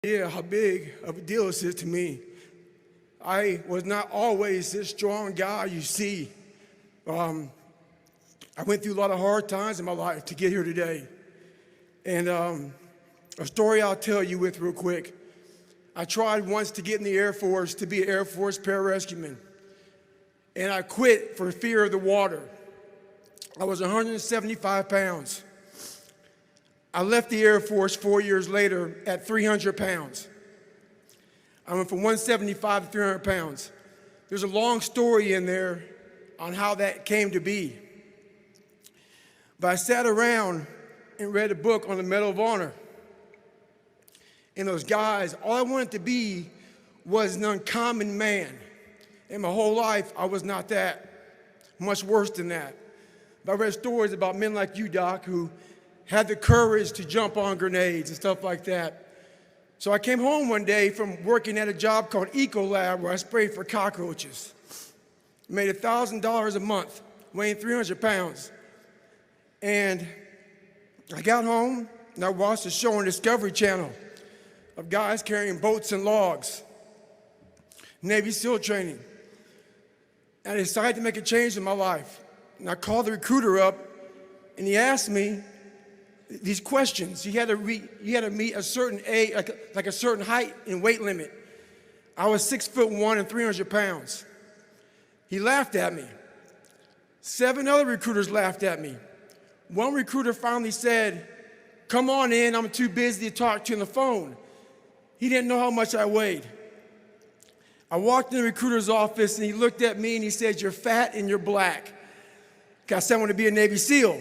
Yeah, how big of a deal this is to me. I was not always this strong guy you see. I went through a lot of hard times in my life to get here today. And a story I'll tell you with real quick. I tried once to get in the Air Force to be an Air Force pararescueman. And I quit for fear of the water. I was 175 pounds. I left the Air Force 4 years later at 300 pounds. I went from 175 to 300 pounds. There's a long story in there on how that came to be. But I sat around and read a book on the Medal of Honor. And those guys, all I wanted to be was an uncommon man. And my whole life, I was not that. Much worse than that. But I read stories about men like you, Doc, who had the courage to jump on grenades and stuff like that. So I came home one day from working at a job called Ecolab where I sprayed for cockroaches. Made $1,000 a month, weighing 300 pounds. And I got home and I watched a show on Discovery Channel of guys carrying boats and logs, Navy SEAL training. And I decided to make a change in my life. And I called the recruiter up and he asked me these questions. You had to meet a certain age, like a certain height and weight limit. I was 6'1" and 300 pounds. He laughed at me. 7 other recruiters laughed at me. One recruiter finally said, "Come on in, I'm too busy to talk to you on the phone." He didn't know how much I weighed. I walked in the recruiter's office and he looked at me and he said, "You're fat and you're black." I said I want to be a Navy SEAL.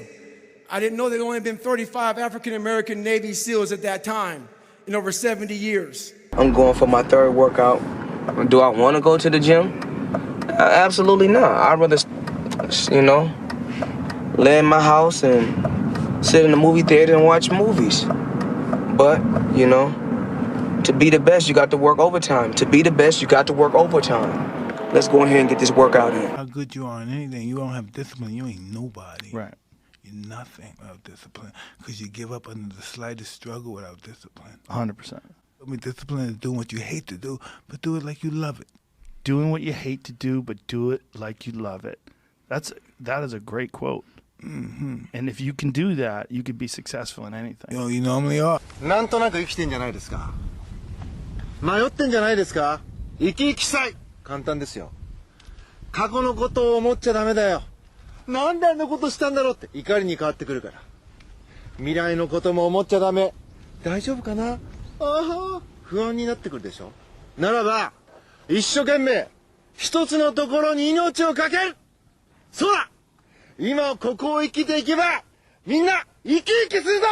I didn't know there'd only been 35 African-American Navy SEALs at that time in over 70 years. I'm going for my 3rd workout. Do I want to go to the gym? Absolutely not. I'd rather, lay in my house and sit in the movie theater and watch movies. But, to be the best, you got to work overtime. To be the best, you got to work overtime. Let's go ahead and get this workout in. How good you are in anything, you don't have discipline, you ain't nobody. Right. You're nothing without discipline, because you give up under the slightest struggle without discipline. 100%. I mean, discipline is doing what you hate to do, but do it like you love it. Doing what you hate to do, but do it like you love it. That is a great quote. Mm-hmm. And if you can do that, you can be successful in anything. You normally are. なんとなく生きてんじゃないですか。迷ってんじゃないですか。生き生きしたい。簡単ですよ。過去のことを思っちゃダメだよ。なんであんなことしたんだろうって怒りに変わってくるから。未来のことも思っちゃダメ。大丈夫かな。ああ、不安になってくるでしょ。ならば一生懸命一つのところに命をかける。そうだ。今ここを生きていけばみんな生き生きするぞ。